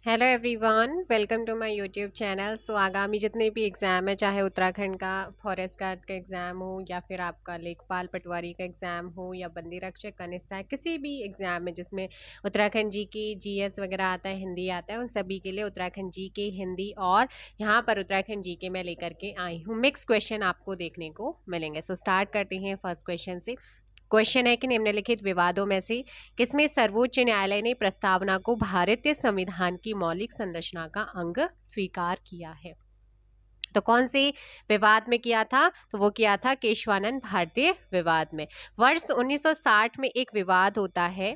Hello everyone, welcome to my YouTube channel. So आगामी जितने भी एग्ज़ाम है, चाहे उत्तराखंड का फॉरेस्ट गार्ड का एग्ज़ाम हो या फिर आपका लेखपाल पटवारी का एग्ज़ाम हो या बंदी रक्षक कनिष्ठा, किसी भी एग्ज़ाम में जिसमें उत्तराखंड जी की जीएस वगैरह आता है, हिंदी आता है, उन सभी के लिए उत्तराखंड जी के हिंदी और यहाँ पर उत्तराखंड जी के मैं लेकर के आई हूँ। मिक्स क्वेश्चन आपको देखने को मिलेंगे। सो स्टार्ट करते हैं फर्स्ट क्वेश्चन से। क्वेश्चन है कि निम्नलिखित विवादों में से किसमें सर्वोच्च न्यायालय ने प्रस्तावना को भारतीय संविधान की मौलिक संरचना का अंग स्वीकार किया है? तो कौन से विवाद में किया था? तो वो किया था केशवानंद भारतीय विवाद में। वर्ष 1960 में एक विवाद होता है,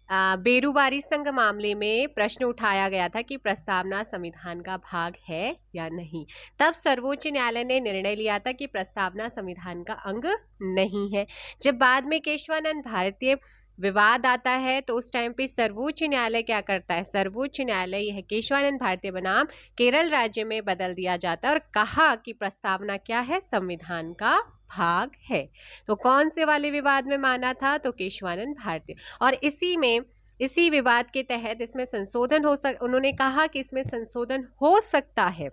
बेरूबारी संघ मामले में प्रश्न उठाया गया था कि प्रस्तावना संविधान का भाग है या नहीं। तब सर्वोच्च न्यायालय ने निर्णय लिया था कि प्रस्तावना संविधान का अंग नहीं है। जब बाद में केशवानंद भारतीय विवाद आता है तो उस टाइम पे सर्वोच्च न्यायालय क्या करता है? सर्वोच्च न्यायालय यह केशवानंद भारतीय बनाम केरल राज्य में बदल दिया जाता है और कहा कि प्रस्तावना क्या है? संविधान का भाग है। तो कौन से वाले विवाद में माना था? तो केशवानंद भारतीय। और इसी विवाद के तहत इसमें संशोधन उन्होंने कहा कि इसमें संशोधन हो सकता है,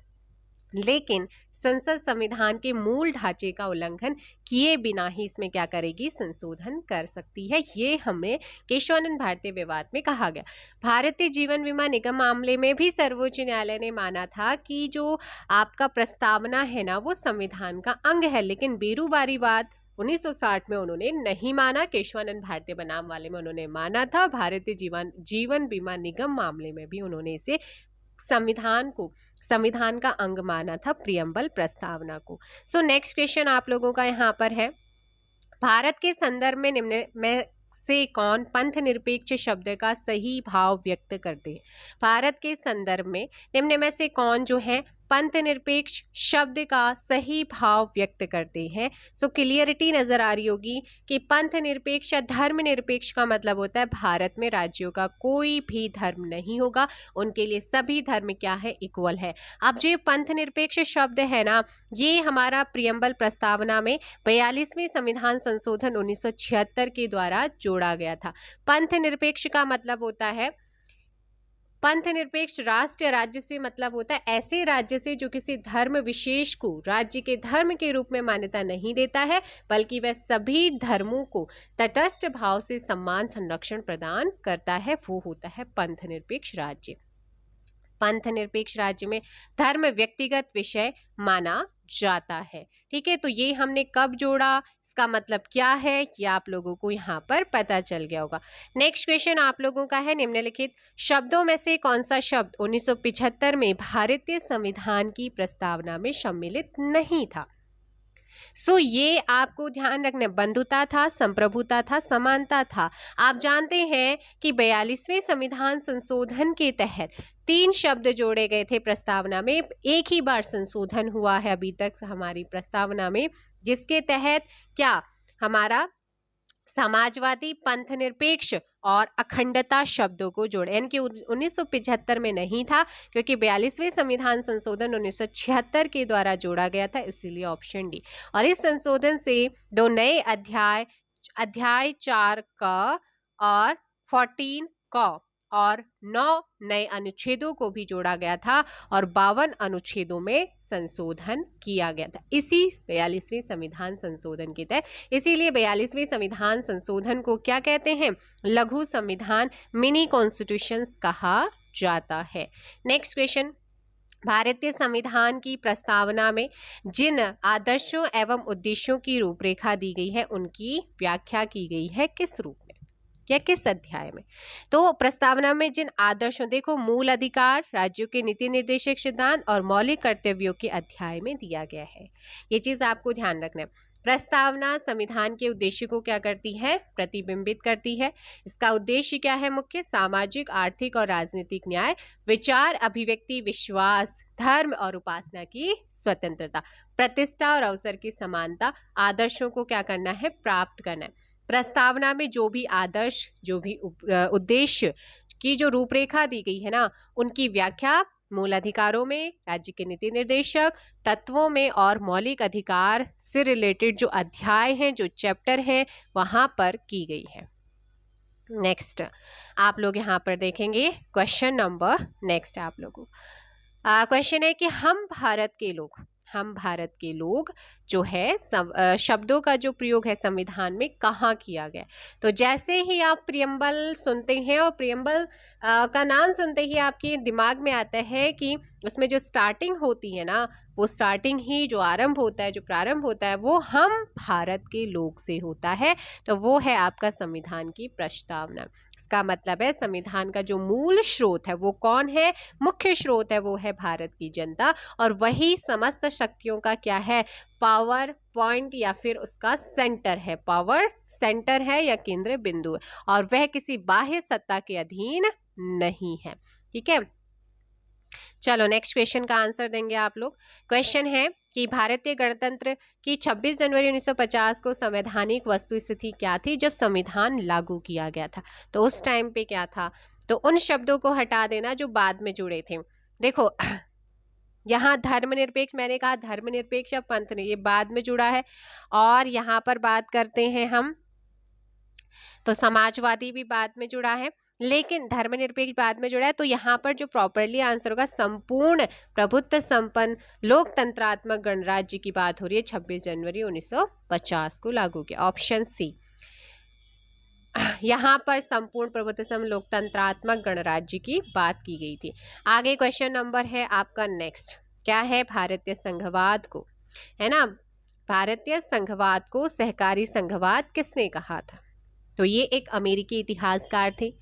लेकिन संसद संविधान के मूल ढांचे का उल्लंघन किए बिना ही इसमें क्या करेगी? संशोधन कर सकती है। ये हमें केशवानंद भारतीय विवाद में कहा गया। भारतीय जीवन बीमा निगम मामले में भी सर्वोच्च न्यायालय ने माना था कि जो आपका प्रस्तावना है ना, वो संविधान का अंग है, लेकिन बेरूबारी वाद 1960 में उन्होंने नहीं माना। केशवानंद भारतीय बनाम वाले में उन्होंने माना था। भारतीय जीवन बीमा निगम मामले में भी उन्होंने इसे संविधान का अंग माना था, प्रियम्बल प्रस्तावना को। सो नेक्स्ट क्वेश्चन आप लोगों का यहाँ पर है, भारत के संदर्भ में निम्न में से कौन पंथ निरपेक्ष शब्द का सही भाव व्यक्त करते हैं? भारत के संदर्भ में निम्न में से कौन जो है पंथ निरपेक्ष शब्द का सही भाव व्यक्त करते हैं? सो क्लियरिटी नजर आ रही होगी कि पंथ निरपेक्ष या धर्म निरपेक्ष का मतलब होता है भारत में राज्यों का कोई भी धर्म नहीं होगा, उनके लिए सभी धर्म क्या है? इक्वल है। अब जो पंथ निरपेक्ष शब्द है ना, ये हमारा प्रियम्बल प्रस्तावना में 42वें संविधान संशोधन 1976 के द्वारा जोड़ा गया था। पंथ निरपेक्ष का मतलब होता है, पंथ निरपेक्ष राष्ट्र या राज्य से मतलब होता है ऐसे राज्य से जो किसी धर्म विशेष को राज्य के धर्म के रूप में मान्यता नहीं देता है, बल्कि वह सभी धर्मों को तटस्थ भाव से सम्मान संरक्षण प्रदान करता है, वो होता है पंथ निरपेक्ष राज्य। पंथ निरपेक्ष राज्य में धर्म व्यक्तिगत विषय माना जाता है। ठीक है, तो ये हमने कब जोड़ा, इसका मतलब क्या है, ये आप लोगों को यहाँ पर पता चल गया होगा। नेक्स्ट क्वेश्चन आप लोगों का है, निम्नलिखित शब्दों में से कौन सा शब्द 1975 में भारतीय संविधान की प्रस्तावना में सम्मिलित नहीं था? सो ये आपको ध्यान रखना, बंधुता था, संप्रभुता था, समानता था। आप जानते हैं कि 42वें संविधान संशोधन के तहत 3 शब्द जोड़े गए थे प्रस्तावना में। एक ही बार संशोधन हुआ है अभी तक हमारी प्रस्तावना में, जिसके तहत क्या हमारा समाजवादी, पंथ निरपेक्ष और अखंडता शब्दों को जोड़े, यानी कि 1975 में नहीं था, क्योंकि 42वें संविधान संशोधन 1976 के द्वारा जोड़ा गया था, इसीलिए ऑप्शन डी। और इस संशोधन से 2 नए अध्याय 4 क और 14 क और 9 नए अनुच्छेदों को भी जोड़ा गया था और 52 अनुच्छेदों में संशोधन किया गया था इसी 42वें संविधान संशोधन के तहत। इसीलिए 42वें संविधान संशोधन को क्या कहते हैं? लघु संविधान, मिनी कॉन्स्टिट्यूशंस कहा जाता है। नेक्स्ट क्वेश्चन, भारतीय संविधान की प्रस्तावना में जिन आदर्शों एवं उद्देश्यों की रूपरेखा दी गई है, उनकी व्याख्या की गई है किस रूप में या किस अध्याय में? तो प्रस्तावना में जिन आदर्शों, देखो, मूल अधिकार, राज्यों के नीति निर्देशक सिद्धांत और मौलिक कर्तव्यों के अध्याय में दिया गया है। ये चीज आपको ध्यान रखना है। प्रस्तावना संविधान के उद्देश्य को क्या करती है? प्रतिबिंबित करती है। इसका उद्देश्य क्या है? मुख्य सामाजिक, आर्थिक और राजनीतिक न्याय, विचार, अभिव्यक्ति, विश्वास, धर्म और उपासना की स्वतंत्रता, प्रतिष्ठा और अवसर की समानता, आदर्शों को क्या करना है? प्राप्त करना है। प्रस्तावना में जो भी आदर्श, जो भी उद्देश्य की जो रूपरेखा दी गई है ना, उनकी व्याख्या मूल अधिकारों में, राज्य के नीति निर्देशक तत्वों में और मौलिक अधिकार से रिलेटेड जो अध्याय हैं, जो चैप्टर हैं, वहां पर की गई है। नेक्स्ट आप लोग यहाँ पर देखेंगे क्वेश्चन नंबर नेक्स्ट आप लोगों क्वेश्चन है कि हम भारत के लोग जो है शब्दों का जो प्रयोग है संविधान में कहाँ किया गया। तो जैसे ही आप प्रियम्बल सुनते हैं और प्रियम्बल का नाम सुनते ही आपके दिमाग में आता है कि उसमें जो स्टार्टिंग होती है ना, वो स्टार्टिंग ही जो आरंभ होता है, जो प्रारंभ होता है, वो हम भारत के लोग से होता है। तो वो है आपका संविधान की प्रस्तावना। इसका मतलब है संविधान का जो मूल स्रोत है वो कौन है, मुख्य स्रोत है वो है भारत की जनता, और वही समस्त शक्तियों का क्या है, पावर पॉइंट या फिर उसका सेंटर है, पावर सेंटर है या केंद्र बिंदु है, और वह किसी बाह्य सत्ता के अधीन नहीं है। ठीक है, चलो नेक्स्ट क्वेश्चन का आंसर देंगे आप लोग। क्वेश्चन है कि भारतीय गणतंत्र की 26 जनवरी 1950 को संवैधानिक वस्तुस्थिति क्या थी जब संविधान लागू किया गया था। तो उस टाइम पे क्या था, तो उन शब्दों को हटा देना जो बाद में जुड़े थे। देखो यहाँ धर्मनिरपेक्ष, मैंने कहा धर्मनिरपेक्ष या पंथ नहीं, ये बाद में जुड़ा है। और यहाँ पर बात करते हैं हम तो समाजवादी भी बाद में जुड़ा है, लेकिन धर्मनिरपेक्ष बाद में जुड़ा है। तो यहाँ पर जो प्रॉपरली आंसर होगा संपूर्ण प्रभुत्व संपन्न लोकतंत्रात्मक गणराज्य की बात हो रही है, 26 जनवरी 1950 को लागू किया, ऑप्शन सी। यहाँ पर संपूर्ण प्रभुत्व संपन्न लोकतंत्रात्मक गणराज्य की बात की गई थी। आगे क्वेश्चन नंबर है आपका नेक्स्ट, क्या है, भारतीय संघवाद को, है ना, भारतीय संघवाद को सहकारी संघवाद किसने कहा था। तो ये एक अमेरिकी इतिहासकार थे,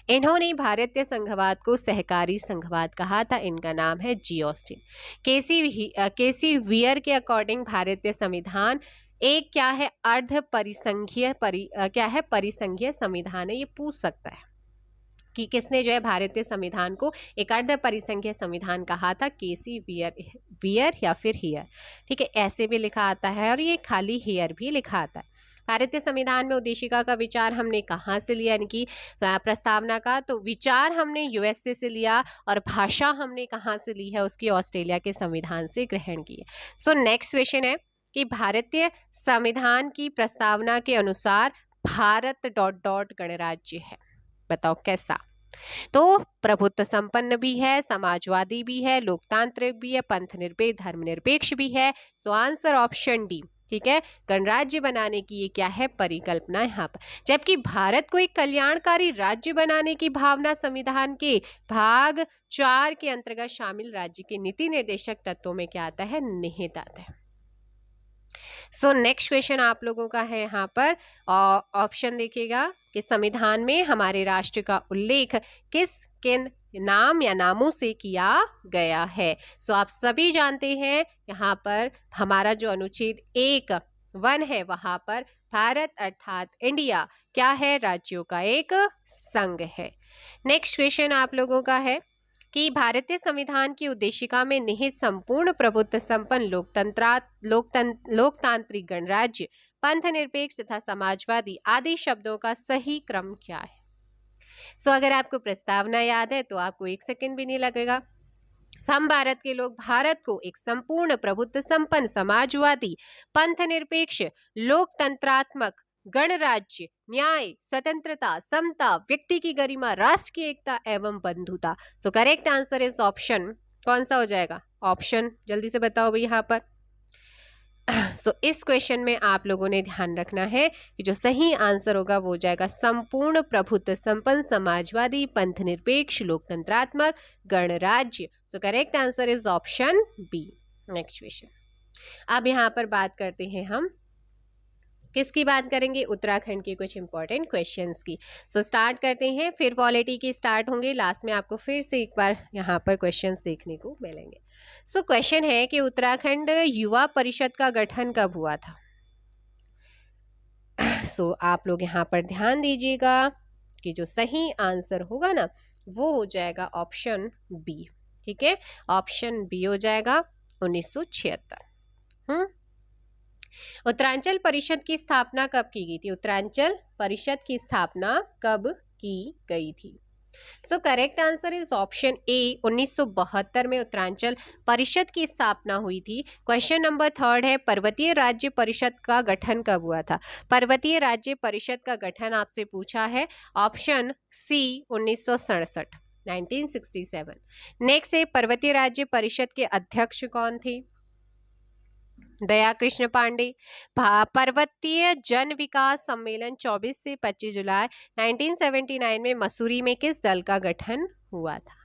इन्होंने भारतीय संघवाद को सहकारी संघवाद कहा था। इनका नाम है जी ऑस्टिन। केसी वियर के अकॉर्डिंग भारतीय संविधान एक क्या है, अर्ध परिसंघीय क्या है, परिसंघीय संविधान है। ये पूछ सकता है कि किसने जो है भारतीय संविधान को एक अर्ध परिसंघीय संविधान कहा था, केसी वियर या फिर हियर। ठीक है, ऐसे भी लिखा आता है और ये खाली हियर भी लिखा आता है। भारतीय संविधान में उद्देशिका का विचार हमने कहाँ से लिया, यानी कि प्रस्तावना का, तो विचार हमने यूएसए से लिया और भाषा हमने कहाँ से ली है, उसकी ऑस्ट्रेलिया के संविधान से ग्रहण की है। सो नेक्स्ट क्वेश्चन है कि भारतीय संविधान की प्रस्तावना के अनुसार भारत ... गणराज्य है, बताओ कैसा। तो प्रभुत्व संपन्न भी है, समाजवादी भी है, लोकतांत्रिक भी है, पंथ निरपेक्ष, धर्मनिरपेक्ष भी है। So answer option D. ठीक है, गणराज्य बनाने की ये क्या है, परिकल्पना यहाँ पर। जबकि भारत को एक कल्याणकारी राज्य बनाने की भावना संविधान के भाग 4 के अंतर्गत शामिल राज्य के नीति निर्देशक तत्वों में क्या आता है, निहित आता है। सो नेक्स्ट क्वेश्चन आप लोगों का है यहाँ पर, ऑप्शन देखिएगा कि संविधान में हमारे राष्ट्र का उल्लेख किन नाम या नामों से किया गया है। सो आप सभी जानते हैं यहाँ पर हमारा जो अनुच्छेद 1 है, वहां पर भारत अर्थात इंडिया क्या है, राज्यों का एक संघ है। नेक्स्ट क्वेश्चन आप लोगों का है कि भारतीय संविधान की उद्देशिका में निहित संपूर्ण प्रभुत्व संपन्न लोकतांत्रिक गणराज्य, पंथ निरपेक्ष तथा समाजवादी आदि शब्दों का सही क्रम क्या है। सो अगर आपको प्रस्तावना याद है तो आपको 1 सेकंड भी नहीं लगेगा। हम भारत के लोग भारत को एक संपूर्ण प्रभुत्व संपन्न समाजवादी, पंथ निरपेक्ष, लोकतंत्रात्मक गणराज्य, न्याय, स्वतंत्रता, समता, व्यक्ति की गरिमा, राष्ट्र की एकता एवं बंधुता। सो करेक्ट आंसर इज ऑप्शन, कौन सा हो जाएगा, ऑप्शन, जल्दी से बताओ भाई यहाँ पर। सो इस क्वेश्चन में आप लोगों ने ध्यान रखना है कि जो सही आंसर होगा वो हो जाएगा संपूर्ण प्रभुत्व संपन्न समाजवादी, पंथ निरपेक्ष, लोकतंत्रात्मक गणराज्य। So correct answer is option B. Next question, अब यहाँ पर बात करते हैं हम किसकी बात करेंगे, उत्तराखंड के कुछ इंपॉर्टेंट क्वेश्चंस की। सो स्टार्ट करते हैं, फिर पॉलिटी की स्टार्ट होंगे, लास्ट में आपको फिर से एक बार यहाँ पर क्वेश्चंस देखने को मिलेंगे। सो क्वेश्चन है कि उत्तराखंड युवा परिषद का गठन कब हुआ था। सो आप लोग यहाँ पर ध्यान दीजिएगा कि जो सही आंसर होगा ना वो हो जाएगा ऑप्शन बी। ठीक है, ऑप्शन बी हो जाएगा 1976। उत्तरांचल परिषद की स्थापना कब की गई थी, उत्तरांचल परिषद की स्थापना कब की गई थी। सो correct answer is option A. 1972 में उत्तरांचल परिषद की स्थापना हुई थी। क्वेश्चन नंबर 3 है, पर्वतीय राज्य परिषद का गठन कब हुआ था? पर्वतीय राज्य परिषद का गठन आपसे पूछा है। Option C 1967, 1967। नेक्स्ट है, पर्वतीय राज्य परिषद के अध्यक्ष कौन थे? दया कृष्ण पांडे। पर्वतीय जन विकास सम्मेलन 24 से 25 जुलाई 1979 में मसूरी में किस दल का गठन हुआ था?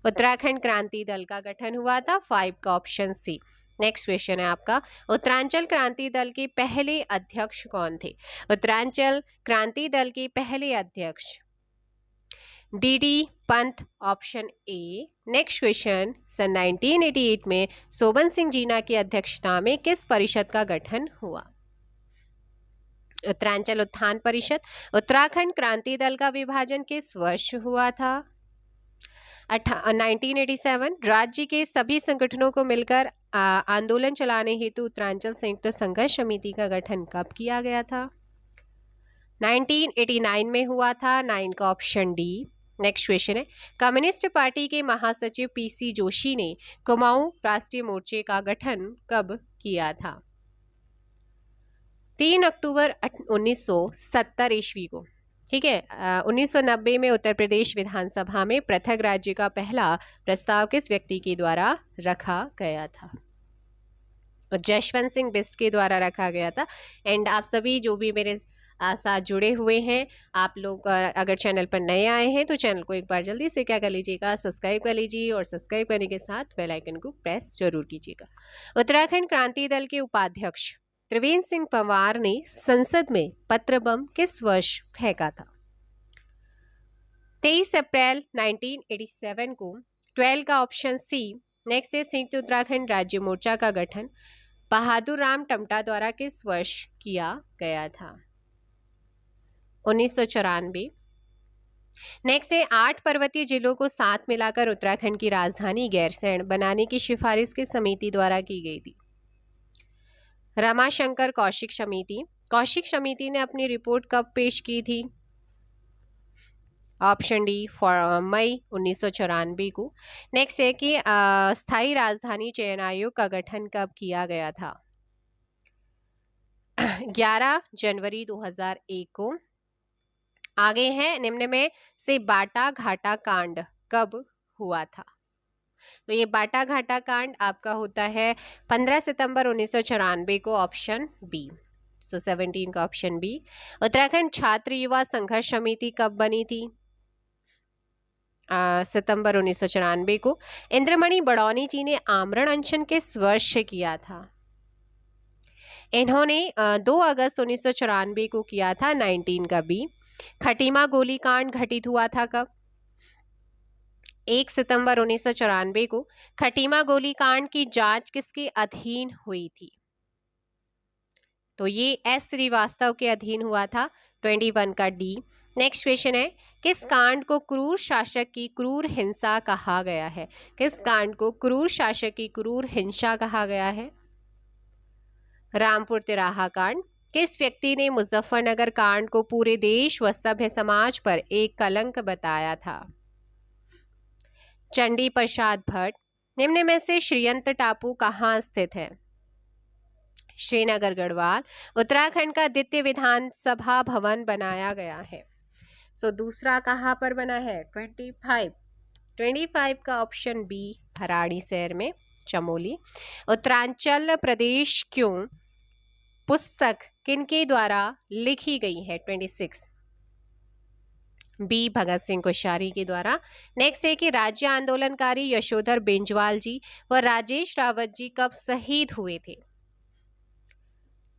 उत्तराखंड क्रांति दल का गठन हुआ था। 5 का ऑप्शन सी। नेक्स्ट क्वेश्चन है आपका, उत्तरांचल क्रांति दल के पहले अध्यक्ष कौन थे? उत्तरांचल क्रांति दल के पहले अध्यक्ष DD Pant, option A. Next question, सन 1988 में सोबन सिंह जीना की अध्यक्षता में किस परिषद का गठन हुआ? उत्तरांचल उत्थान परिषद। उत्तराखंड क्रांति दल का विभाजन किस वर्ष हुआ था? 1987। राज्य के सभी संगठनों को मिलकर आंदोलन चलाने हेतु उत्तरांचल संयुक्त संघर्ष समिति का गठन कब किया गया था? 1989 में हुआ था। 9 का ऑप्शन डी। नेक्स्ट क्वेश्चन है, कम्युनिस्ट पार्टी के महासचिव पीसी जोशी ने कुमाऊं राष्ट्रीय मोर्चे का गठन कब किया था? 3 अक्टूबर 1970 ईस्वी को। ठीक है। 1990 में उत्तर प्रदेश विधानसभा में पृथक राज्य का पहला प्रस्ताव किस व्यक्ति के द्वारा रखा गया था? जशवंत सिंह बिष्ट के द्वारा रखा गया था। एंड आप सभी जो भी मेरे साथ जुड़े हुए हैं, आप लोग अगर चैनल पर नए आए हैं तो चैनल को एक बार जल्दी से क्या कर लीजिएगा, सब्सक्राइब कर लीजिए और सब्सक्राइब करने के साथ बेल आइकन को प्रेस जरूर कीजिएगा। उत्तराखंड क्रांति दल के उपाध्यक्ष त्रिवेंद्र सिंह पंवार ने संसद में पत्र बम किस वर्ष फेंका था? 23 अप्रैल 1987 को। 12 का ऑप्शन सी। नेक्स्ट है, संयुक्त उत्तराखंड राज्य मोर्चा का गठन बहादुर राम टमटा द्वारा किस वर्ष किया गया था? 1994। नेक्स्ट है, 8 पर्वतीय जिलों को साथ मिलाकर उत्तराखंड की राजधानी गैरसैंण बनाने की सिफारिश किस समिति द्वारा की गई थी? रमाशंकर कौशिक समिति। कौशिक समिति ने अपनी रिपोर्ट कब पेश की थी? ऑप्शन डी मई 1994 को। नेक्स्ट है कि स्थायी राजधानी चयन आयोग का गठन कब किया गया था? 11 जनवरी 2001 को। आगे है, निम्न में से बाटा घाटा कांड कब हुआ था? तो ये बाटा घाटा कांड आपका होता है 15 सितंबर 1994 को, ऑप्शन बी। सो 17 का ऑप्शन बी। उत्तराखंड छात्र युवा संघर्ष समिति कब बनी थी? सितंबर 1994 को। इंद्रमणि बड़ौनी जी ने आमरण अनशन किस वर्ष किया था? इन्होंने 2 अगस्त 1994 को किया था। 19 का बी। खटीमा गोलीकांड घटित हुआ था कब? 1 सितंबर 1994 को। खटीमा गोलीकांड की जांच किसके अधीन हुई थी? तो ये एस श्रीवास्तव के अधीन हुआ था। 21 का डी। नेक्स्ट क्वेश्चन है, किस कांड को क्रूर शासक की क्रूर हिंसा कहा गया है? किस कांड को क्रूर शासक की क्रूर हिंसा कहा गया है? रामपुर तिराहा कांड। किस व्यक्ति ने मुजफ्फरनगर कांड को पूरे देश व सभ्य समाज पर एक कलंक बताया था? चंडी प्रसाद भट्ट। निम्न में से श्रीयंत टापू कहाँ स्थित है? श्रीनगर गढ़वाल। उत्तराखंड का द्वितीय विधानसभा भवन बनाया गया है। सो दूसरा कहाँ पर बना है? 25 का ऑप्शन बी, भराड़ीसैंण में, चमोली। उत्तरांचल प्रदेश क्यों पुस्तक किनके द्वारा लिखी गई है? 26 बी, भगत सिंह कोश्यारी के द्वारा। नेक्स्ट है कि राज्य आंदोलनकारी यशोधर बेंजवाल जी व राजेश रावत जी कब शहीद हुए थे?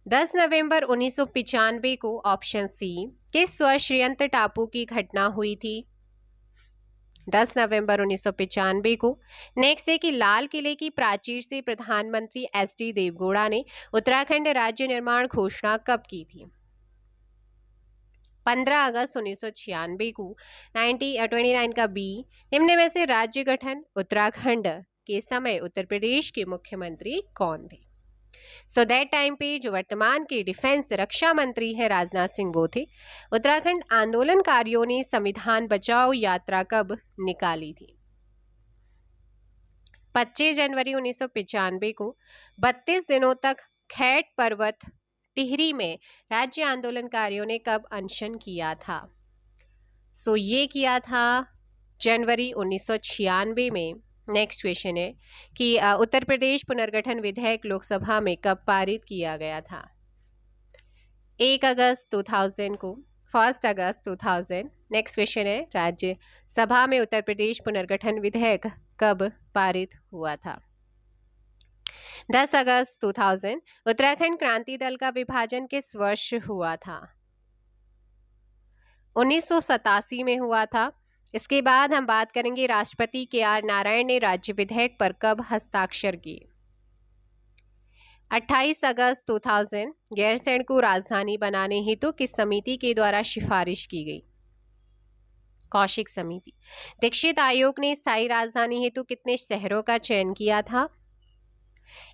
10 नवंबर 1995 को, ऑप्शन सी। किस वर्ष श्रीयंत टापू की घटना हुई थी? 10 नवंबर 1995 को। नेक्स्ट है कि लाल किले की प्राचीर से प्रधानमंत्री एस.डी. देवगौड़ा ने उत्तराखंड राज्य निर्माण घोषणा कब की थी? 15 अगस्त 1996 को। 29 का बी। निम्न में से राज्य गठन उत्तराखंड के समय उत्तर प्रदेश के मुख्यमंत्री कौन थे? सो दैट टाइम पे जो वर्तमान के डिफेंस रक्षा मंत्री हैं राजनाथ सिंह वो थे। उत्तराखंड आंदोलनकारियों ने संविधान बचाओ यात्रा कब निकाली थी? 25 जनवरी 1995 को 32 दिनों तक खैट पर्वत टिहरी में राज्य आंदोलनकारियों ने कब अनशन किया था? सो ये किया था जनवरी 1996 में। नेक्स्ट क्वेश्चन है कि उत्तर प्रदेश पुनर्गठन विधेयक लोकसभा में कब पारित किया गया था? 1 अगस्त 2000 को, 1 अगस्त 2000। नेक्स्ट क्वेश्चन है राज्यसभा में उत्तर प्रदेश पुनर्गठन विधेयक कब पारित हुआ था? 10 अगस्त 2000। उत्तराखंड क्रांति दल का विभाजन किस वर्ष हुआ था? 1987 में हुआ था। इसके बाद हम बात करेंगे राष्ट्रपति KR नारायण ने राज्य विधेयक पर कब हस्ताक्षर किए? 28 अगस्त 2000। गैरसैंण को राजधानी बनाने हेतु किस समिति के द्वारा सिफारिश की गई? कौशिक समिति। दीक्षित आयोग ने स्थायी राजधानी हेतु कितने शहरों का चयन किया था?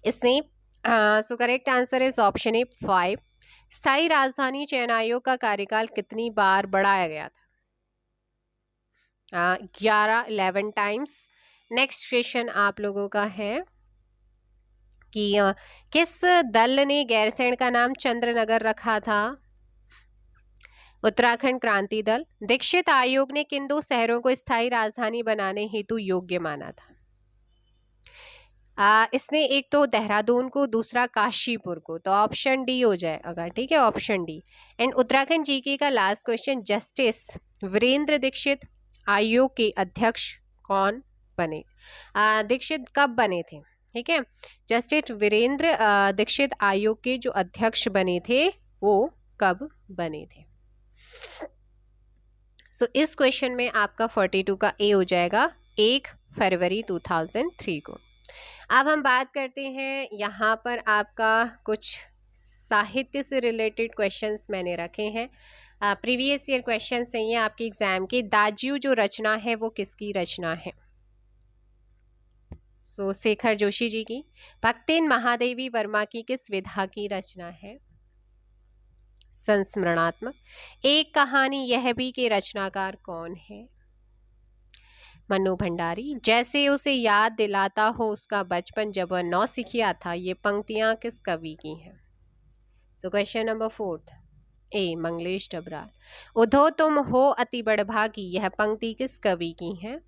इसमें सो correct answer is option A 5। स्थायी राजधानी चयन आयोग का कार्यकाल कितनी बार बढ़ाया गया था? 11 टाइम्स। नेक्स्ट क्वेश्चन आप लोगों का है कि किस दल ने गैरसैंण का नाम चंद्रनगर रखा था? उत्तराखंड क्रांति दल। दीक्षित आयोग ने किन 2 शहरों को स्थायी राजधानी बनाने हेतु योग्य माना था? इसने एक तो देहरादून को, दूसरा काशीपुर को, तो ऑप्शन डी हो जाएगा। ठीक है, option D. And Uttarakhand GK का last question, justice Virendra Dikshit आयोग के अध्यक्ष कौन बने? दीक्षित कब बने थे? ठीक है, जस्टिस वीरेंद्र दीक्षित आयोग के जो अध्यक्ष बने थे वो कब बने थे? सो इस क्वेश्चन में आपका 42 का ए हो जाएगा 1 फरवरी 2003 को। अब हम बात करते हैं यहाँ पर आपका कुछ साहित्य से रिलेटेड क्वेश्चंस मैंने रखे हैं। प्रीवियस ईयर क्वेश्चंस हैं ये आपके एग्जाम के। दाजियू जो रचना है वो किसकी रचना है? सो शेखर जोशी जी की। भक्तिन महादेवी वर्मा की किस विधा की रचना है? संस्मरणात्मक। एक कहानी यह भी के रचनाकार कौन है? मनु भंडारी। जैसे उसे याद दिलाता हो उसका बचपन जब वह नौसिखिया था, ये पंक्तियां किस कवि की हैं? सो क्वेश्चन नंबर 4 ए मंगलेश डबराल। उधो तुम हो अति बड़भागी, यह पंक्ति किस कवि की है?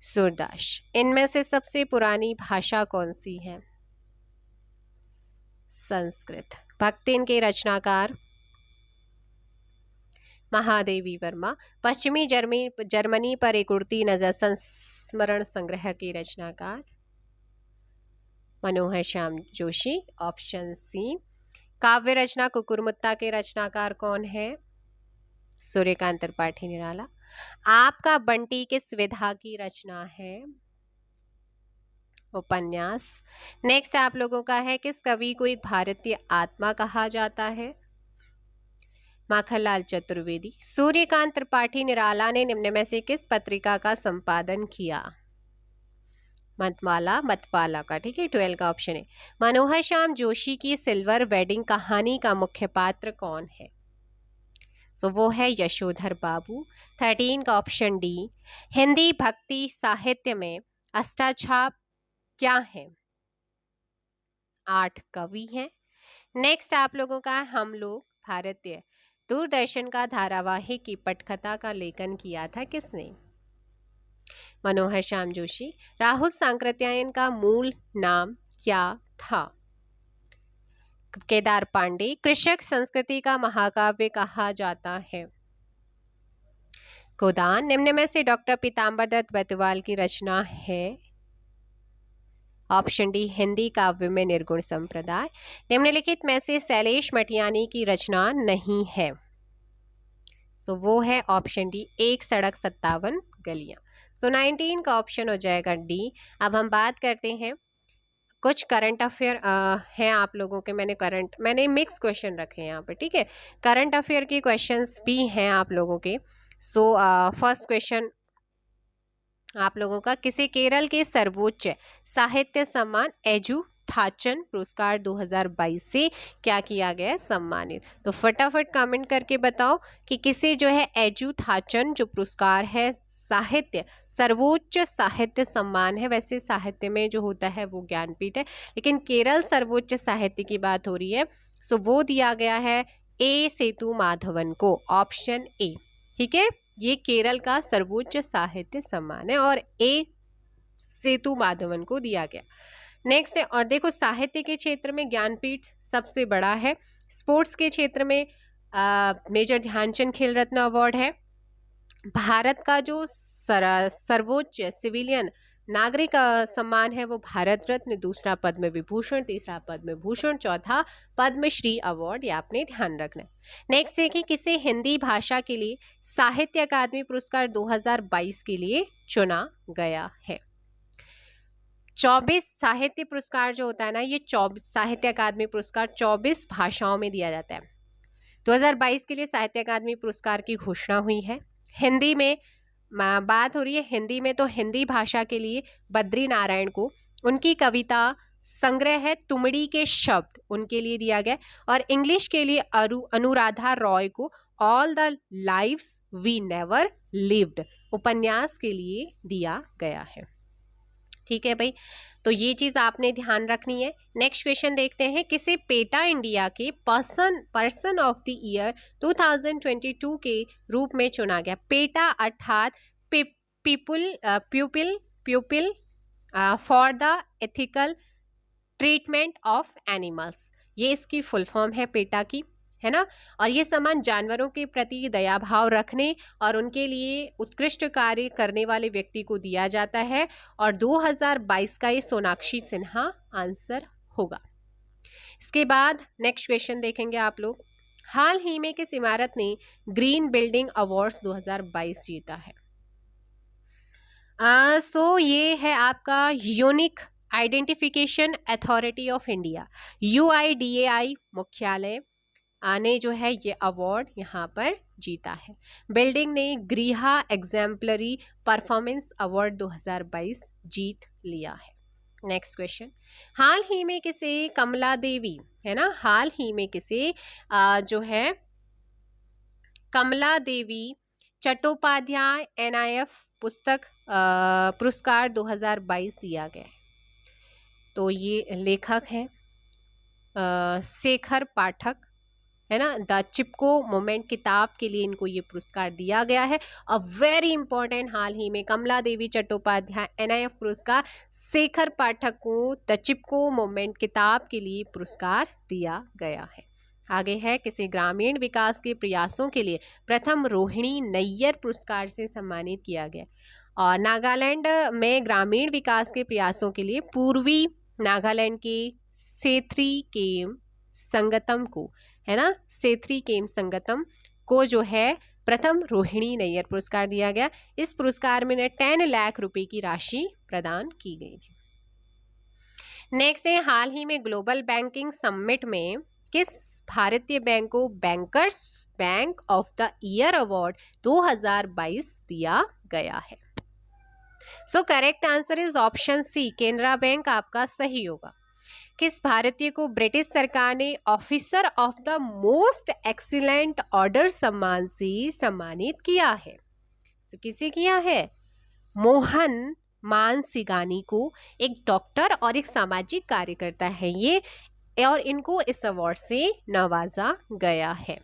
सूरदास। इनमें से सबसे पुरानी भाषा कौन सी है? संस्कृत। भक्तिन के रचनाकार महादेवी वर्मा। पश्चिमी जर्मनी पर एक उड़ती नजर संस्मरण संग्रह के रचनाकार मनोहर श्याम जोशी, ऑप्शन सी। काव्य रचना कुकुरमुत्ता के रचनाकार कौन है? सूर्यकांत त्रिपाठी निराला। आपका बंटी किस विधा की रचना है? उपन्यास। नेक्स्ट आप लोगों का है, किस कवि को एक भारतीय आत्मा कहा जाता है? माखनलाल चतुर्वेदी। सूर्यकांत त्रिपाठी निराला ने निम्न में से किस पत्रिका का संपादन किया? मतवाला का। ठीक है, 12 का ऑप्शन है। मनोहर श्याम जोशी की सिल्वर वेडिंग कहानी का मुख्य पात्र कौन है? तो वो है यशोधर बाबू। 13 का ऑप्शन डी। हिंदी भक्ति साहित्य में अष्टाछाप क्या है? 8 कवि हैं। नेक्स्ट आप लोगों का, हम लोग भारतीय दूरदर्शन का धारावाहिक की पटकथा का लेखन किया था किसने? मनोहर श्याम जोशी। राहुल सांकृत्यायन का मूल नाम क्या था? केदार पांडे। कृषक संस्कृति का महाकाव्य कहा जाता है? गोदान। निम्न में से डॉक्टर पीताम्बर दत्त बैतवाल की रचना है? ऑप्शन डी हिंदी काव्य में निर्गुण संप्रदाय। निम्नलिखित में से शैलेश मटियानी की रचना नहीं है? सो वो है ऑप्शन डी 1 सड़क 57 गलियां। सो 19 का ऑप्शन हो जाएगा डी। अब हम बात करते हैं कुछ करंट अफेयर हैं आप लोगों के। मैंने मिक्स क्वेश्चन रखे हैं यहाँ पे। ठीक है, करंट अफेयर के क्वेश्चंस भी हैं आप लोगों के। सो फर्स्ट क्वेश्चन आप लोगों का, किसे केरल के सर्वोच्च साहित्य सम्मान एजू थाचन पुरस्कार 2022 से क्या किया गया है, सम्मानित। तो फटाफट कमेंट करके बताओ कि किसे जो है एजू थाचन जो पुरस्कार है, साहित्य सर्वोच्च साहित्य सम्मान है, वैसे साहित्य में जो होता है वो ज्ञानपीठ है, लेकिन केरल सर्वोच्च साहित्य की बात हो रही है, सो वो दिया गया है ए सेतु माधवन को, ऑप्शन ए। ठीक है, ये केरल का सर्वोच्च साहित्य सम्मान है और ए सेतु माधवन को दिया गया। नेक्स्ट है, और देखो साहित्य के क्षेत्र में ज्ञानपीठ सबसे बड़ा है, स्पोर्ट्स के क्षेत्र में मेजर ध्यानचंद खेल रत्न अवार्ड है, भारत का जो सर्वोच्च सिविलियन नागरिक सम्मान है वो भारत रत्न, दूसरा पद्म विभूषण, तीसरा पद्म भूषण, चौथा पद्मश्री अवार्ड, ये आपने ध्यान रखना है। नेक्स्ट है कि किसे हिंदी भाषा के लिए साहित्य अकादमी पुरस्कार 2022 के लिए चुना गया है। 24 साहित्य पुरस्कार जो होता है ना, ये 24 साहित्य अकादमी पुरस्कार 24 भाषाओं में दिया जाता है। 2022 के लिए साहित्य अकादमी पुरस्कार की घोषणा हुई है। हिंदी में बात हो रही है, हिंदी में तो हिंदी भाषा के लिए बद्री नारायण को, उनकी कविता संग्रह है तुमड़ी के शब्द, उनके लिए दिया गया, और इंग्लिश के लिए अनुराधा रॉय को all the lives we never lived उपन्यास के लिए दिया गया है। ठीक है भाई, तो ये चीज आपने ध्यान रखनी है। नेक्स्ट क्वेश्चन देखते हैं, किसे पेटा इंडिया के पर्सन ऑफ द ईयर 2022 के रूप में चुना गया। पेटा अर्थात प्यूपिल for the ethical treatment of animals, ये इसकी फुल फॉर्म है पेटा की, है ना। और ये सम्मान जानवरों के प्रति दया भाव रखने और उनके लिए उत्कृष्ट कार्य करने वाले व्यक्ति को दिया जाता है, और 2022 का ये सोनाक्षी सिन्हा आंसर होगा। इसके बाद नेक्स्ट क्वेश्चन देखेंगे आप लोग, हाल ही में किस इमारत ने ग्रीन बिल्डिंग अवार्ड्स 2022 जीता है। सो ये है आपका unique identification authority of India, UIDAI मुख्यालय ने जो है ये अवार्ड यहाँ पर जीता है। बिल्डिंग ने गृहा एग्जाम्पलरी परफॉर्मेंस अवार्ड 2022 जीत लिया है। नेक्स्ट क्वेश्चन, हाल ही में किसे कमला देवी, है ना, हाल ही में किसे जो है कमला देवी चट्टोपाध्याय NIF पुस्तक पुरस्कार 2022 दिया गया है। तो ये लेखक हैं शेखर पाठक, है ना। द चिपको मोमेंट किताब के लिए इनको ये पुरस्कार दिया गया है। अ वेरी इंपॉर्टेंट, हाल ही में कमला देवी चट्टोपाध्याय NIF पुरस्कार, शेखर पाठक को द चिपको मोमेंट किताब के लिए पुरस्कार दिया गया है। आगे है, किसी ग्रामीण विकास के प्रयासों के लिए प्रथम रोहिणी नैयर पुरस्कार से सम्मानित किया गया। और नागालैंड में ग्रामीण विकास के प्रयासों के लिए पूर्वी नागालैंड के सेथ्री केम संगतम को, है ना, सेथ्री केम संगतम को जो है प्रथम रोहिणी नैयर पुरस्कार दिया गया। इस पुरस्कार में 10 लाख रुपए की राशि प्रदान की गई थी। नेक्स्ट है, हाल ही में ग्लोबल बैंकिंग समिट में किस भारतीय बैंक को bankers bank of the year award 2022 दिया गया है। So correct answer is option C, Canara bank आपका सही होगा। किस भारतीय को ब्रिटिश सरकार ने officer of the most excellent order सम्मान से सम्मानित किया है। तो किसे किया है? मोहन मानसिंगानी को, एक डॉक्टर और एक सामाजिक कार्यकर्ता है ये, और इनको इस अवार्ड से नवाजा गया है।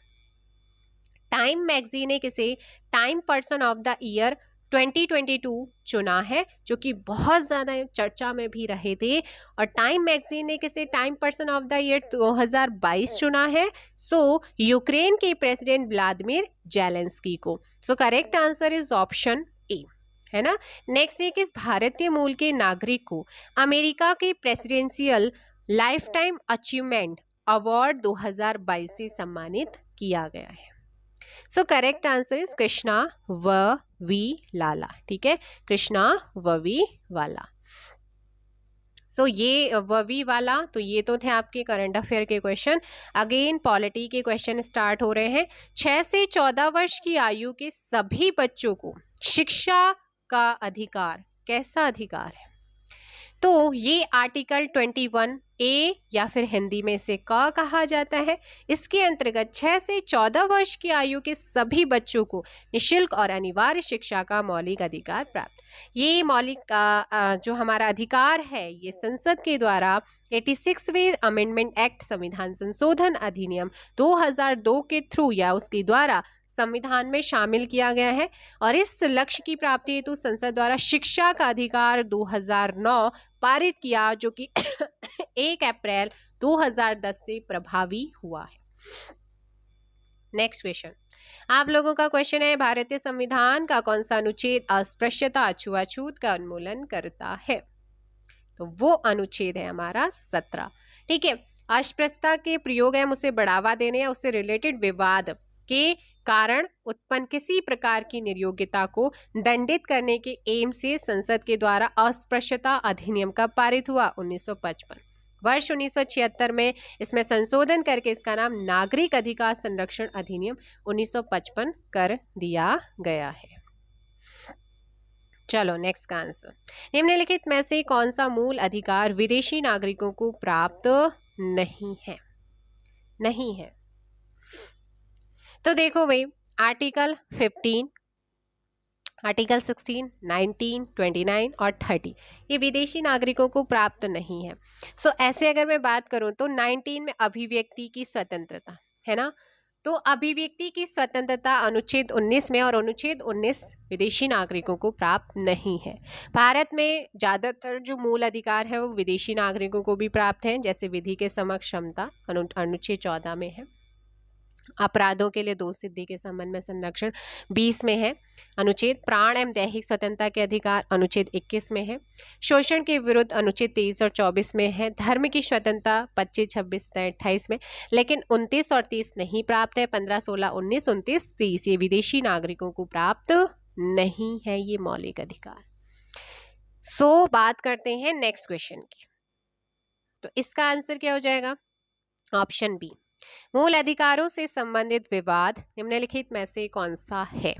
टाइम मैगजीन ने किसे time person of the year 2022 चुना है, जो कि बहुत ज़्यादा चर्चा में भी रहे थे। और टाइम मैगजीन ने किसे time person of the year 2022 चुना है, सो यूक्रेन के प्रेसिडेंट व्लादिमीर जेलेंस्की को। सो correct answer is option A, है ना। नेक्स्ट है, किस भारतीय मूल के नागरिक को अमेरिका के presidential lifetime achievement award 2022 से सम्मानित किया गया है। So correct answer is Krishna V Lala. ठीक है, कृष्णा वी वाला। सो ये वी वाला, तो ये तो थे आपके करंट अफेयर के क्वेश्चन। अगेन पॉलिटी के क्वेश्चन स्टार्ट हो रहे हैं। 6 से 14 वर्ष की आयु के सभी बच्चों को शिक्षा का अधिकार, कैसा अधिकार है? तो ये आर्टिकल 21A या फिर हिंदी में इसे क कहा जाता है। इसके अंतर्गत 6 से 14 वर्ष की आयु के सभी बच्चों को निःशुल्क और अनिवार्य शिक्षा का मौलिक अधिकार प्राप्त। ये मौलिक जो हमारा अधिकार है ये संसद के द्वारा 86वें अमेंडमेंट एक्ट संविधान संशोधन अधिनियम 2002 के थ्रू या उसके द्वारा संविधान में शामिल किया गया है। और इस लक्ष्य की प्राप्ति हेतु संसद द्वारा शिक्षा का अधिकार 2009 पारित किया, जो कि 1 अप्रैल 2010 से प्रभावी हुआ है। नेक्स्ट क्वेश्चन, आप लोगों का क्वेश्चन है, भारतीय संविधान का कौन सा अनुच्छेद अस्पृश्यता छुआछूत का उन्मूलन करता है? तो वो अनुच्छेद है हमारा 17। ठीक है, अस्पृश्यता के प्रयोग एवं उसे बढ़ावा देने या उससे रिलेटेड विवाद के कारण उत्पन्न किसी प्रकार की निर्योग्यता को दंडित करने के एम से संसद के द्वारा अस्पृश्यता अधिनियम कब पारित हुआ? 1955। वर्ष 1976 में इसमें संशोधन करके इसका नाम नागरिक अधिकार संरक्षण अधिनियम 1955 कर दिया गया है। चलो नेक्स्ट का आंसर, निम्नलिखित में से कौन सा मूल अधिकार विदेशी नागरिकों को प्राप्त नहीं है? नहीं है तो देखो भाई, आर्टिकल 15, आर्टिकल 16, 19, 29 और 30 ये विदेशी नागरिकों को प्राप्त नहीं है। सो ऐसे अगर मैं बात करूं तो 19 में अभिव्यक्ति की स्वतंत्रता है ना, तो अभिव्यक्ति की स्वतंत्रता अनुच्छेद 19 में, और अनुच्छेद 19 विदेशी नागरिकों को प्राप्त नहीं है। भारत में ज़्यादातर जो मूल अधिकार है वो विदेशी नागरिकों को भी प्राप्त हैं, जैसे विधि के समक्ष क्षमता अनुच्छेद 14 में है, अपराधों के लिए दोष सिद्धि के संबंध में संरक्षण 20 में है, अनुच्छेद प्राण एवं दैहिक स्वतंत्रता के अधिकार अनुच्छेद 21 में है, शोषण के विरुद्ध अनुच्छेद 23 और 24 में है, धर्म की स्वतंत्रता 25, 26, 28 में, लेकिन 29 और 30 नहीं प्राप्त है। 15, 16, 19, 29, 30 ये विदेशी नागरिकों को प्राप्त नहीं है ये मौलिक अधिकार। सो बात करते हैं नेक्स्ट क्वेश्चन की, तो इसका आंसर क्या हो जाएगा? ऑप्शन बी, मूल अधिकारों से संबंधित विवाद निम्नलिखित में से कौन सा है?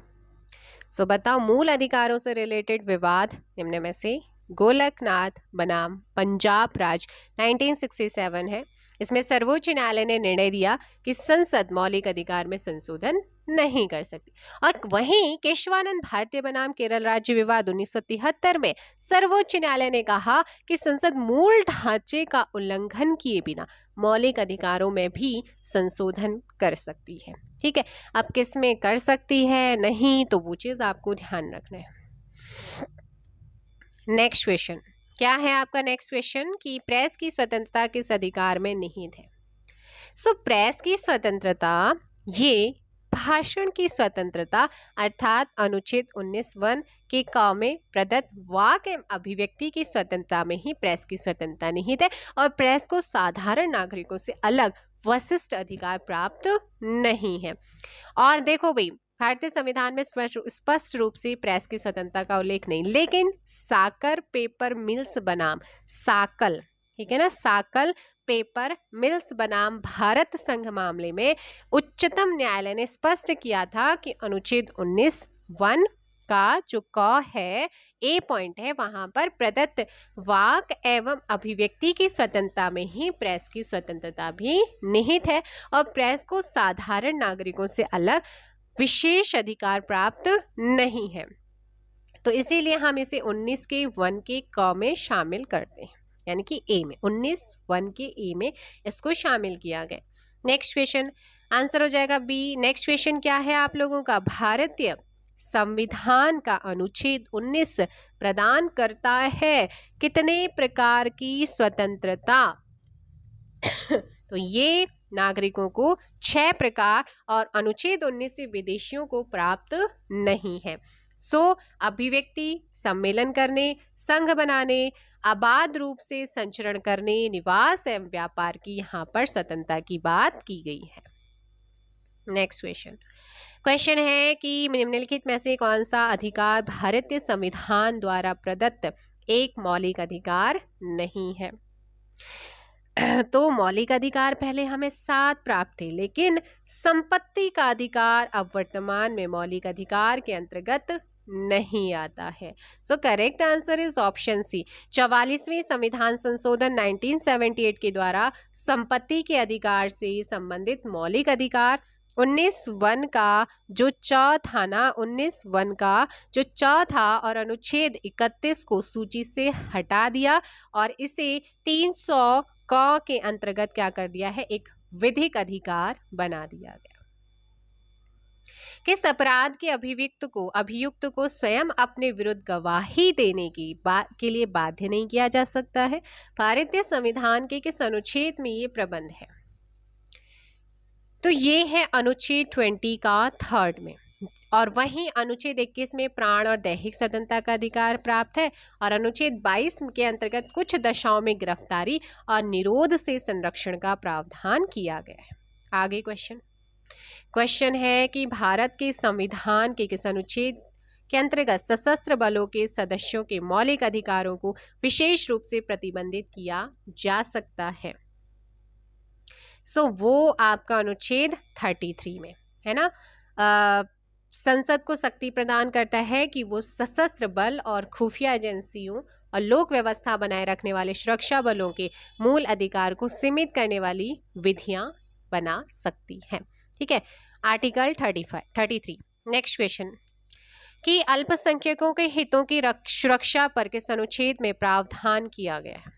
सो बताओ, मूल अधिकारों से रिलेटेड विवाद निम्न में से गोलकनाथ बनाम पंजाब राज्य 1967 है। इसमें सर्वोच्च न्यायालय ने निर्णय दिया कि संसद मौलिक अधिकार में संशोधन नहीं कर सकती। और वहीं केशवानंद भारतीय बनाम केरल राज्य विवाद 1973 में सर्वोच्च न्यायालय ने कहा कि संसद मूल ढांचे का उल्लंघन किए बिना मौलिक अधिकारों में भी संशोधन कर सकती है। ठीक है, अब किस में कर सकती है नहीं, तो वो चीज आपको ध्यान रखना है। नेक्स्ट क्वेश्चन क्या है आपका? नेक्स्ट क्वेश्चन कि प्रेस की स्वतंत्रता किस अधिकार में निहित है? सो प्रेस की स्वतंत्रता ये भाषण की स्वतंत्रता अर्थात अनुच्छेद 19(1) के क में प्रदत्त वाक एवं अभिव्यक्ति की स्वतंत्रता में ही प्रेस की स्वतंत्रता निहित है, और प्रेस को साधारण नागरिकों से अलग विशिष्ट अधिकार प्राप्त नहीं है। और देखो भाई, भारतीय संविधान में स्पष्ट रूप से प्रेस की स्वतंत्रता का उल्लेख नहीं, लेकिन साकर पेपर मिल्स बनाम साकल, ठीक है ना, साकल पेपर मिल्स बनाम भारत संघ मामले में उच्चतम न्यायालय ने स्पष्ट किया था कि अनुच्छेद 19(1) का जो क है, ए पॉइंट है, वहां पर प्रदत्त वाक एवं अभिव्यक्ति की स्वतंत्रता में ही प्रेस की स्वतंत्रता भी निहित है, और प्रेस को साधारण नागरिकों से अलग विशेष अधिकार प्राप्त नहीं है। तो इसीलिए हम इसे 19 के 1 के क में शामिल करते हैं, यानी कि ए में 19(1) के ए में इसको शामिल किया गया। नेक्स्ट क्वेश्चन आंसर हो जाएगा बी। नेक्स्ट क्वेश्चन क्या है आप लोगों का? भारतीय संविधान का अनुच्छेद 19 प्रदान करता है कितने प्रकार की स्वतंत्रता? तो ये नागरिकों को 6 प्रकार, और अनुच्छेद 19 से विदेशियों को प्राप्त नहीं है। सो अभिव्यक्ति, सम्मेलन करने, संघ बनाने, आबाद रूप से संचरण करने, निवास एवं व्यापार की यहाँ पर स्वतंत्रता की बात की गई है। नेक्स्ट क्वेश्चन है कि निम्नलिखित में से कौन सा अधिकार भारतीय संविधान द्वारा प्रदत्त एक मौलिक अधिकार नहीं है? तो मौलिक अधिकार पहले हमें 7 प्राप्त थे, लेकिन संपत्ति का अधिकार अब वर्तमान में मौलिक अधिकार के अंतर्गत नहीं आता है। So correct answer is option C. 44वें संविधान संशोधन 1978 के द्वारा संपत्ति के अधिकार से संबंधित मौलिक अधिकार 19(1) का जो च था ना, 19(1) का जो च था और अनुच्छेद 31 को सूची से हटा दिया और इसे 300 क के अंतर्गत क्या कर दिया है, एक विधिक अधिकार बना दिया गया। किस अपराध के अभियुक्त को स्वयं अपने विरुद्ध गवाही देने के लिए बाध्य नहीं किया जा सकता है? भारतीय संविधान के किस अनुच्छेद में ये प्रबंध है? तो ये है अनुच्छेद 20 का 3rd में, और वहीं अनुच्छेद 21 में प्राण और दैहिक स्वतंत्रता का अधिकार प्राप्त है, और अनुच्छेद 22 के अंतर्गत कुछ दशाओं में गिरफ्तारी और निरोध से संरक्षण का प्रावधान किया गया है। आगे क्वेश्चन है कि भारत के संविधान के किस अनुच्छेद के अंतर्गत सशस्त्र बलों के सदस्यों के मौलिक अधिकारों को विशेष रूप से प्रतिबंधित किया जा सकता है? वो आपका अनुच्छेद 33 में है ना। संसद को शक्ति प्रदान करता है कि वो सशस्त्र बल और खुफिया एजेंसियों और लोक व्यवस्था बनाए रखने वाले सुरक्षा बलों के मूल अधिकार को सीमित करने वाली विधियां बना सकती है। ठीक है, आर्टिकल 33। नेक्स्ट क्वेश्चन कि अल्पसंख्यकों के हितों की सुरक्षा पर किस अनुच्छेद में प्रावधान किया गया है?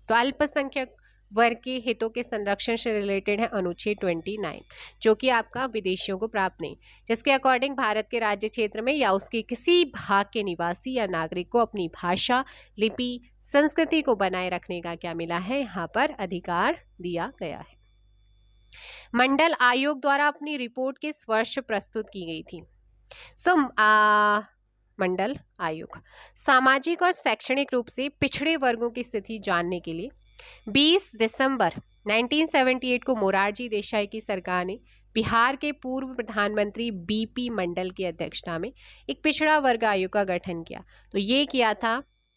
तो अल्पसंख्यक वर्ग के हितों के संरक्षण से रिलेटेड है अनुच्छेद 29, जो कि आपका विदेशियों को प्राप्त नहीं, जिसके अकॉर्डिंग भारत के राज्य क्षेत्र में या उसके किसी भाग के निवासी या नागरिक को अपनी भाषा, लिपि, संस्कृति को बनाए रखने का क्या मिला है, यहाँ पर अधिकार दिया गया है। मंडल आयोग द्वारा अपनी रिपोर्ट किस वर्ष प्रस्तुत की गई थी? मंडल आयोग सामाजिक और शैक्षणिक रूप से पिछड़े वर्गों की स्थिति जानने के लिए 20 दिसंबर 1978 को मोरारजी देसाई की सरकार ने बिहार के पूर्व प्रधानमंत्री बीपी मंडल की अध्यक्षता में एक पिछड़ा वर्ग आयोग का गठन किया। तो ये किया था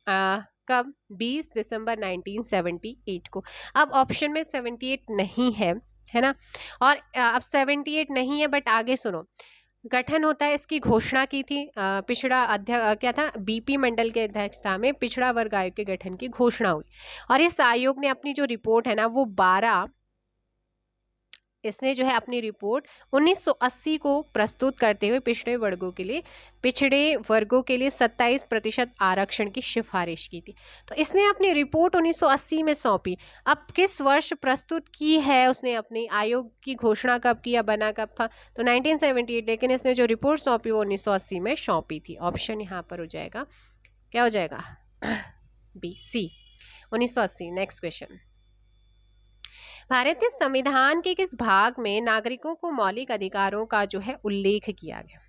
कब? 20 दिसंबर 1978 को। अब ऑप्शन में 78 नहीं है ना, और अब 78 नहीं है, बट आगे सुनो, गठन होता है, इसकी घोषणा की थी पिछड़ा क्या था, बीपी मंडल के अध्यक्षता में पिछड़ा वर्ग आयोग के गठन की घोषणा हुई, और इस आयोग ने अपनी जो रिपोर्ट है ना वो 12 इसने जो है अपनी रिपोर्ट 1980 को प्रस्तुत करते हुए पिछड़े वर्गों के लिए 27% आरक्षण की सिफारिश की थी। तो इसने अपनी रिपोर्ट 1980 में सौंपी। अब किस वर्ष प्रस्तुत की है उसने अपनी आयोग की घोषणा कब किया, बना कब था? तो 1978, लेकिन इसने जो रिपोर्ट सौंपी वो 1980 में सौंपी थी। ऑप्शन यहाँ पर हो जाएगा, क्या हो जाएगा? बी, सी, 1980। नेक्स्ट क्वेश्चन, भारतीय संविधान के किस भाग में नागरिकों को मौलिक अधिकारों का जो है उल्लेख किया गया?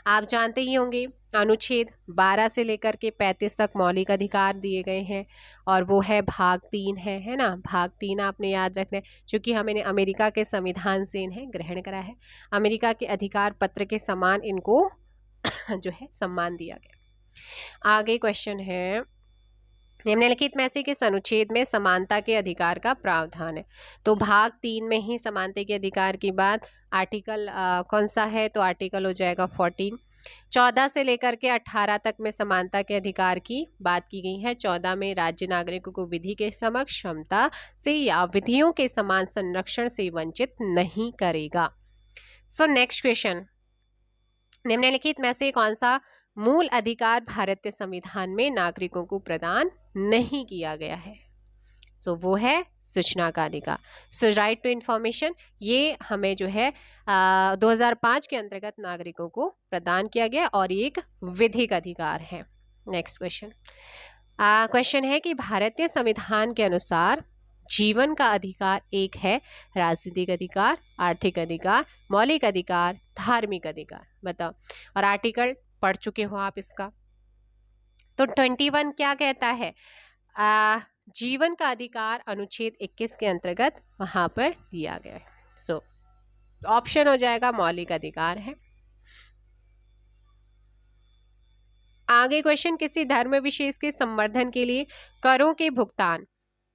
आप जानते ही होंगे अनुच्छेद 12 से लेकर के 35 तक मौलिक अधिकार दिए गए हैं, और वो है भाग 3 है ना। भाग 3 आपने याद रखना है, क्योंकि हमने अमेरिका के संविधान से इन्हें ग्रहण करा है। अमेरिका के अधिकार पत्र के समान इनको जो है सम्मान दिया गया। आगे क्वेश्चन है, निम्नलिखित में से किस अनुच्छेद में समानता के अधिकार का प्रावधान है? तो भाग 3 में ही समानता के अधिकार की बात, आर्टिकल कौन सा है? तो आर्टिकल हो जाएगा 14। 14 से लेकर के 18 तक में समानता के अधिकार की बात की गई है। 14 में राज्य नागरिकों को विधि के समक्ष क्षमता से या विधियों के समान संरक्षण से वंचित नहीं करेगा। नेक्स्ट क्वेश्चन, निम्नलिखित में से कौन सा मूल अधिकार भारतीय संविधान में नागरिकों को प्रदान नहीं किया गया है? वो है सूचना का अधिकार। राइट टू इंफॉर्मेशन, ये हमें जो है 2005 के अंतर्गत नागरिकों को प्रदान किया गया और ये एक विधिक अधिकार है। नेक्स्ट क्वेश्चन है कि भारतीय संविधान के अनुसार जीवन का अधिकार एक है, राजनीतिक अधिकार, आर्थिक अधिकार, मौलिक अधिकार, धार्मिक अधिकार। बताओ, और आर्टिकल पढ़ चुके हो आप इसका। तो 21 क्या कहता है? जीवन का अधिकार अनुच्छेद 21 के अंतर्गत वहां पर दिया गया है। ऑप्शन हो जाएगा मौलिक अधिकार है। आगे क्वेश्चन, किसी धर्म विशेष के संवर्धन के लिए करों के भुगतान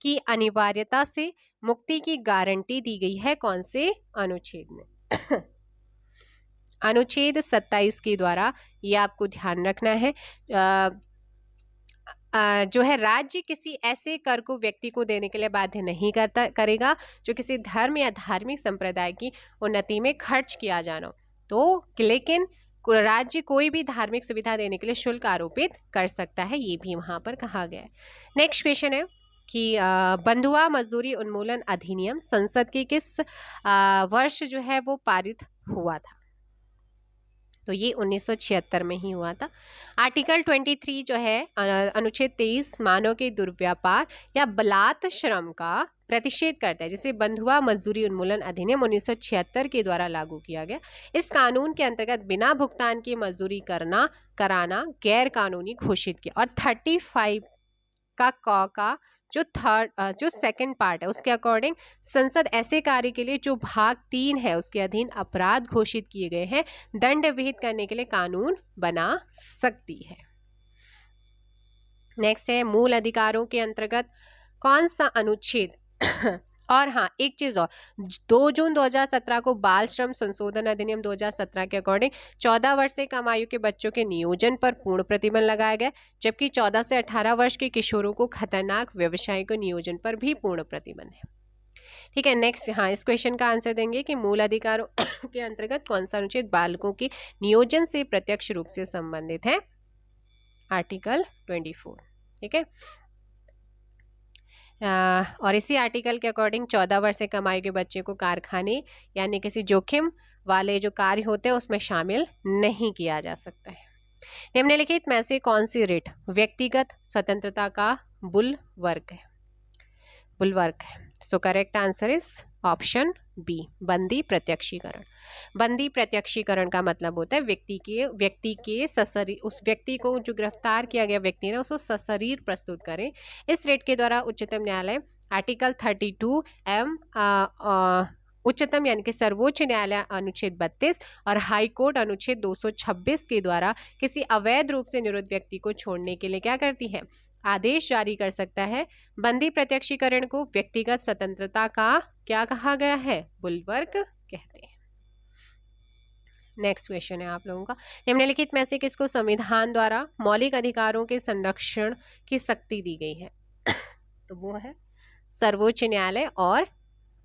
की अनिवार्यता से मुक्ति की गारंटी दी गई है कौन से अनुच्छेद में? अनुच्छेद 27 के द्वारा, ये आपको ध्यान रखना है, जो है राज्य किसी ऐसे कर को व्यक्ति को देने के लिए बाध्य नहीं करेगा जो किसी धर्म या धार्मिक संप्रदाय की उन्नति में खर्च किया जाना हो। तो लेकिन राज्य कोई भी धार्मिक सुविधा देने के लिए शुल्क आरोपित कर सकता है, ये भी वहाँ पर कहा गया है। नेक्स्ट क्वेश्चन है कि बंधुआ मजदूरी उन्मूलन अधिनियम संसद के किस वर्ष जो है वो पारित हुआ था? तो ये 1976 में ही हुआ था। आर्टिकल 23 जो है अनुच्छेद 23 मानव के दुर्व्यापार या बलात् श्रम का प्रतिषेध करता है, जिसे बंधुआ मजदूरी उन्मूलन अधिनियम 1976 के द्वारा लागू किया गया। इस कानून के अंतर्गत बिना भुगतान की मजदूरी कराना गैर कानूनी घोषित किया, और 35 का जो सेकंड पार्ट है उसके अकॉर्डिंग संसद ऐसे कार्य के लिए जो भाग 3 है उसके अधीन अपराध घोषित किए गए हैं दंड विहित करने के लिए कानून बना सकती है। नेक्स्ट है मूल अधिकारों के अंतर्गत कौन सा अनुच्छेद और हाँ एक चीज और, 2 जून 2017 को बाल श्रम संशोधन अधिनियम 2017 के अकॉर्डिंग 14 वर्ष से कम आयु के बच्चों के नियोजन पर पूर्ण प्रतिबंध लगाया गया, जबकि 14 से 18 वर्ष के किशोरों को खतरनाक व्यवसायिक नियोजन पर भी पूर्ण प्रतिबंध है। ठीक है, नेक्स्ट हाँ इस क्वेश्चन का आंसर देंगे कि मूल अधिकारों के अंतर्गत कौन सा अनुच्छेद बालकों के नियोजन से प्रत्यक्ष रूप से संबंधित है? आर्टिकल 24। ठीक है, और इसी आर्टिकल के अकॉर्डिंग 14 वर्ष से कम आयु के बच्चे को कारखाने यानी किसी जोखिम वाले जो कार्य होते हैं उसमें शामिल नहीं किया जा सकता है। निम्नलिखित में से कौन सी रिट व्यक्तिगत स्वतंत्रता का बुलवर्क है? So correct answer is option B, बंदी प्रत्यक्षीकरण। बंदी प्रत्यक्षीकरण का मतलब होता है व्यक्ति के सशरीर, उस व्यक्ति को जो गिरफ्तार किया गया व्यक्ति है उसको सशरीर प्रस्तुत करें। इस रेट के द्वारा उच्चतम न्यायालय आर्टिकल 32 एवं उच्चतम यानी कि सर्वोच्च न्यायालय अनुच्छेद 32 और हाई कोर्ट अनुच्छेद 226 के द्वारा किसी अवैध रूप से निरुद्ध व्यक्ति को छोड़ने के लिए क्या करती है? आदेश जारी कर सकता है। बंदी प्रत्यक्षीकरण को व्यक्तिगत स्वतंत्रता का क्या कहा गया है? बुलवर्क कहते हैं। नेक्स्ट क्वेश्चन है आप लोगों का, निम्नलिखित में से किसको संविधान द्वारा मौलिक अधिकारों के संरक्षण की शक्ति दी गई है? तो वो है सर्वोच्च न्यायालय और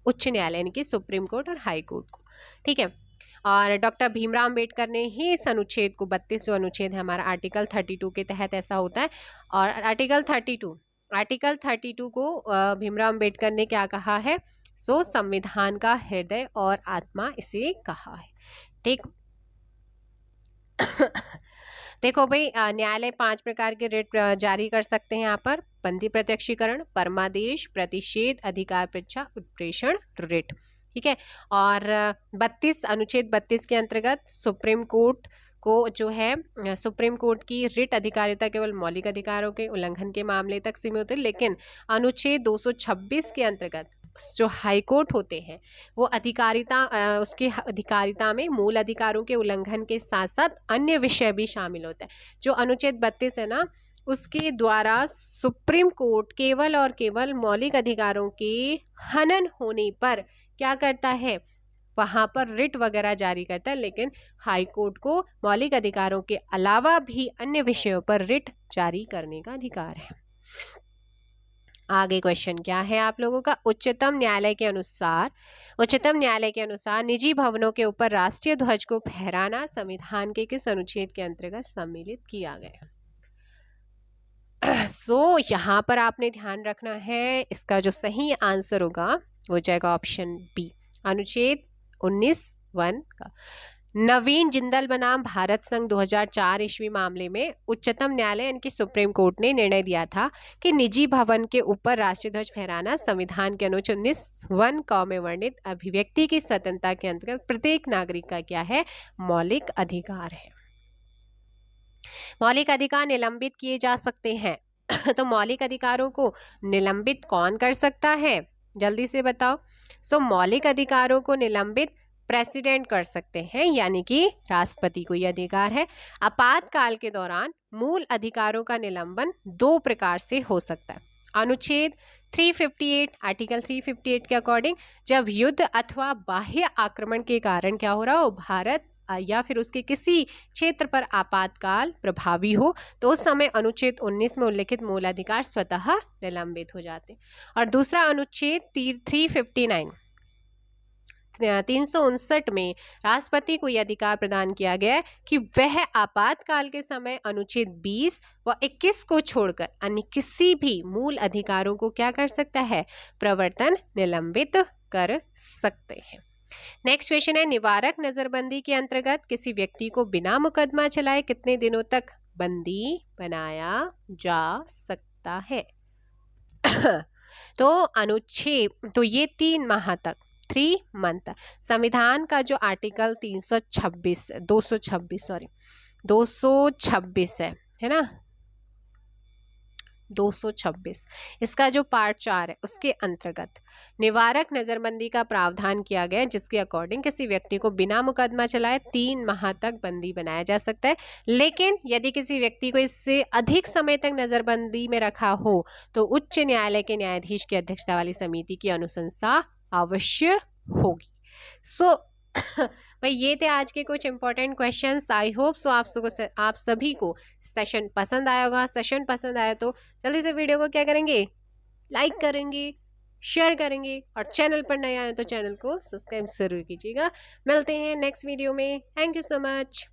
उच्च न्यायालय यानी कि सुप्रीम कोर्ट और हाई कोर्ट को। ठीक है, और डॉक्टर भीमराव अंबेडकर ने ही इस अनुच्छेद को 32 जो अनुच्छेद है हमारा आर्टिकल 32 के तहत ऐसा होता है, और आर्टिकल 32 को भीमराव अंबेडकर ने क्या कहा है? सो संविधान का हृदय और आत्मा इसे कहा है। ठीक देखो भाई, न्यायालय 5 प्रकार के रिट जारी कर सकते हैं यहाँ पर, बंदी प्रत्यक्षीकरण, परमादेश, प्रतिषेध, अधिकार परीक्षा, उत्प्रेषण रिट। ठीक है, और 32 अनुच्छेद 32 के अंतर्गत सुप्रीम कोर्ट को जो है सुप्रीम कोर्ट की रिट अधिकारिता केवल मौलिक अधिकारों के उल्लंघन के मामले तक सीमित है, लेकिन अनुच्छेद 226 के अंतर्गत जो हाई कोर्ट होते हैं वो अधिकारिता उसकी अधिकारिता में मूल अधिकारों के उल्लंघन के साथ साथ अन्य विषय भी शामिल होता है। जो अनुच्छेद 32 है ना, उसके द्वारा सुप्रीम कोर्ट केवल और केवल मौलिक अधिकारों के हनन होने पर क्या करता है? वहाँ पर रिट वगैरह जारी करता है, लेकिन हाई कोर्ट को मौलिक अधिकारों के अलावा भी अन्य विषयों पर रिट जारी करने का अधिकार है। आगे क्वेश्चन क्या है आप लोगों का, उच्चतम न्यायालय के अनुसार निजी भवनों के ऊपर राष्ट्रीय ध्वज को फहराना संविधान के किस अनुच्छेद के अंतर्गत सम्मिलित किया गया? सो यहाँ पर आपने ध्यान रखना है, इसका जो सही आंसर होगा हो जाएगा ऑप्शन बी, अनुच्छेद 19(1) का। नवीन जिंदल बनाम भारत संघ 2004 ईस्वी मामले में उच्चतम न्यायालय यानी कि सुप्रीम कोर्ट ने निर्णय दिया था कि निजी भवन के ऊपर राष्ट्रीय ध्वज फहराना संविधान के अनुच्छेद 19(1) क में वर्णित अभिव्यक्ति की स्वतंत्रता के अंतर्गत प्रत्येक नागरिक का क्या है? मौलिक अधिकार है। मौलिक अधिकार निलंबित किए जा सकते हैं तो मौलिक अधिकारों को निलंबित कौन कर सकता है? जल्दी से बताओ। सो मौलिक अधिकारों को निलंबित प्रेसिडेंट कर सकते हैं, यानी कि राष्ट्रपति को यह अधिकार है। आपातकाल के दौरान मूल अधिकारों का निलंबन 2 प्रकार से हो सकता है। अनुच्छेद 358 आर्टिकल 358 के अकॉर्डिंग जब युद्ध अथवा बाह्य आक्रमण के कारण क्या हो रहा हो, भारत या फिर उसके किसी क्षेत्र पर आपातकाल प्रभावी हो तो उस समय अनुच्छेद 19 में उल्लिखित मूल अधिकार स्वतः निलंबित हो जाते हैं। और दूसरा अनुच्छेद 359 359 में राष्ट्रपति को यह अधिकार प्रदान किया गया है कि वह आपातकाल के समय अनुच्छेद 20 व 21 को छोड़कर अन्य किसी भी मूल अधिकारों को क्या कर सकता है, प्रवर्तन निलंबित कर सकते हैं। नेक्स्ट क्वेश्चन है, निवारक नजरबंदी के अंतर्गत किसी व्यक्ति को बिना मुकदमा चलाए कितने दिनों तक बंदी बनाया जा सकता है? तो अनुच्छेद तो ये 3 माह तक, 3 मंथ। संविधान का जो आर्टिकल 226 है ना, 226 इसका जो पार्ट 4 है उसके अंतर्गत निवारक नजरबंदी का प्रावधान किया गया है, जिसके अकॉर्डिंग किसी व्यक्ति को बिना मुकदमा चलाए 3 माह तक बंदी बनाया जा सकता है। लेकिन यदि किसी व्यक्ति को इससे अधिक समय तक नजरबंदी में रखा हो तो उच्च न्यायालय के न्यायाधीश की अध्यक्षता वाली समिति की अनुशंसा अवश्य होगी। सो भाई ये थे आज के कुछ important questions. I hope so आप सभी को सेशन पसंद आया होगा। सेशन पसंद आया तो जल्दी से वीडियो को क्या करेंगे, लाइक करेंगे, शेयर करेंगे, और चैनल पर नए आए तो चैनल को सब्सक्राइब जरूर कीजिएगा। मिलते हैं नेक्स्ट वीडियो में। Thank you so much.